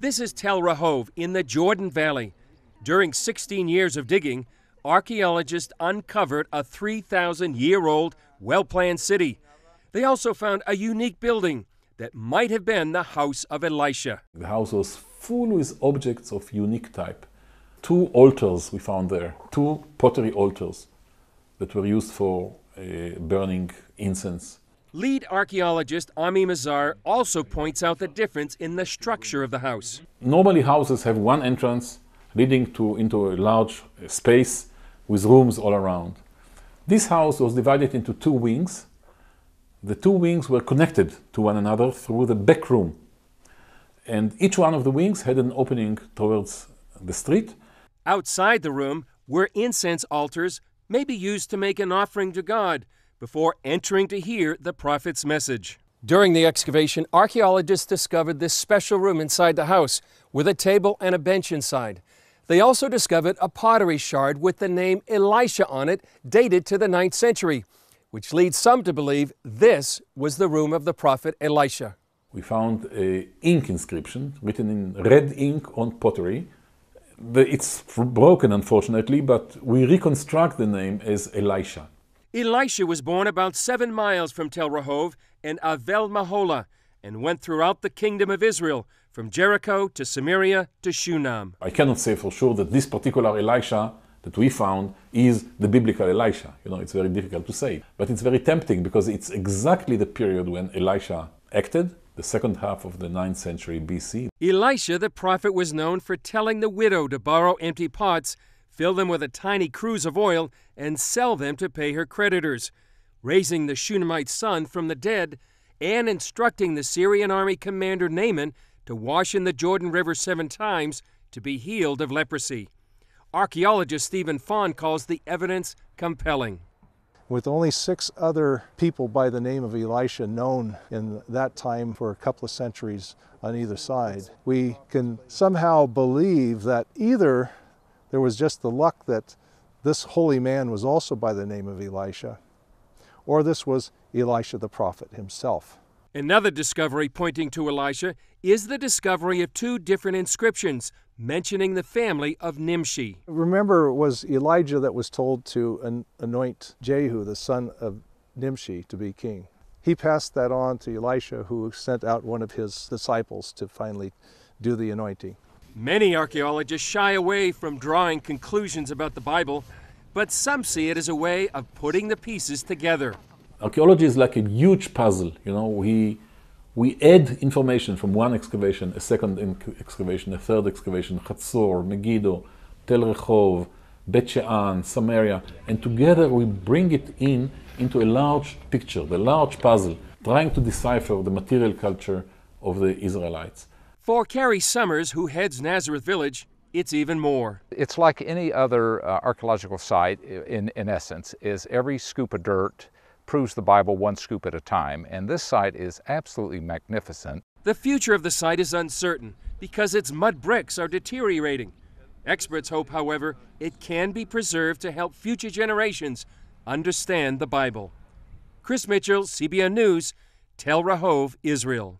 This is Tel Rehov in the Jordan Valley. During 16 years of digging, archaeologists uncovered a 3,000-year-old, well-planned city. They also found a unique building that might have been the house of Elisha. The house was full with objects of unique type. 2 altars we found there, 2 pottery altars that were used for burning incense. Lead archaeologist Ami Mazar also points out the difference in the structure of the house. Normally houses have one entrance leading into a large space with rooms all around. This house was divided into 2 wings. The 2 wings were connected to one another through the back room. And each one of the wings had an opening towards the street. Outside the room were incense altars, maybe used to make an offering to God before entering to hear the prophet's message. During the excavation, archaeologists discovered this special room inside the house with a table and a bench inside. They also discovered a pottery shard with the name Elisha on it, dated to the 9th century, which leads some to believe this was the room of the prophet Elisha. We found an ink inscription written in red ink on pottery. It's broken, unfortunately, but we reconstruct the name as Elisha. Elisha was born about 7 miles from Tel Rehov in Avel Mahola and went throughout the kingdom of Israel, from Jericho to Samaria to Shunam. I cannot say for sure that this particular Elisha that we found is the biblical Elisha. It's very difficult to say. But it's very tempting because it's exactly the period when Elisha acted, the second half of the 9th century BC. Elisha, the prophet, was known for telling the widow to borrow empty pots, fill them with a tiny cruse of oil, and sell them to pay her creditors, raising the Shunammite son from the dead, and instructing the Syrian army commander Naaman to wash in the Jordan River 7 times to be healed of leprosy. Archaeologist Stephen Fawn calls the evidence compelling. With only 6 other people by the name of Elisha known in that time for a couple of centuries on either side, we can somehow believe that either there was just the luck that this holy man was also by the name of Elisha, or this was Elisha the prophet himself. Another discovery pointing to Elisha is the discovery of 2 different inscriptions mentioning the family of Nimshi. Remember, it was Elijah that was told to anoint Jehu, the son of Nimshi, to be king. He passed that on to Elisha, who sent out one of his disciples to finally do the anointing. Many archaeologists shy away from drawing conclusions about the Bible, but some see it as a way of putting the pieces together. Archaeology is like a huge puzzle. We add information from one excavation, a second excavation, a third excavation, Chatzor, Megiddo, Tel Rehov, Bet She'an, Samaria, and together we bring it into a large picture, the large puzzle, trying to decipher the material culture of the Israelites. For Carrie Summers, who heads Nazareth Village, it's even more. It's like any other archaeological site, in essence, is every scoop of dirt proves the Bible 1 scoop at a time, and this site is absolutely magnificent. The future of the site is uncertain because its mud bricks are deteriorating. Experts hope, however, it can be preserved to help future generations understand the Bible. Chris Mitchell, CBN News, Tel Rehov, Israel.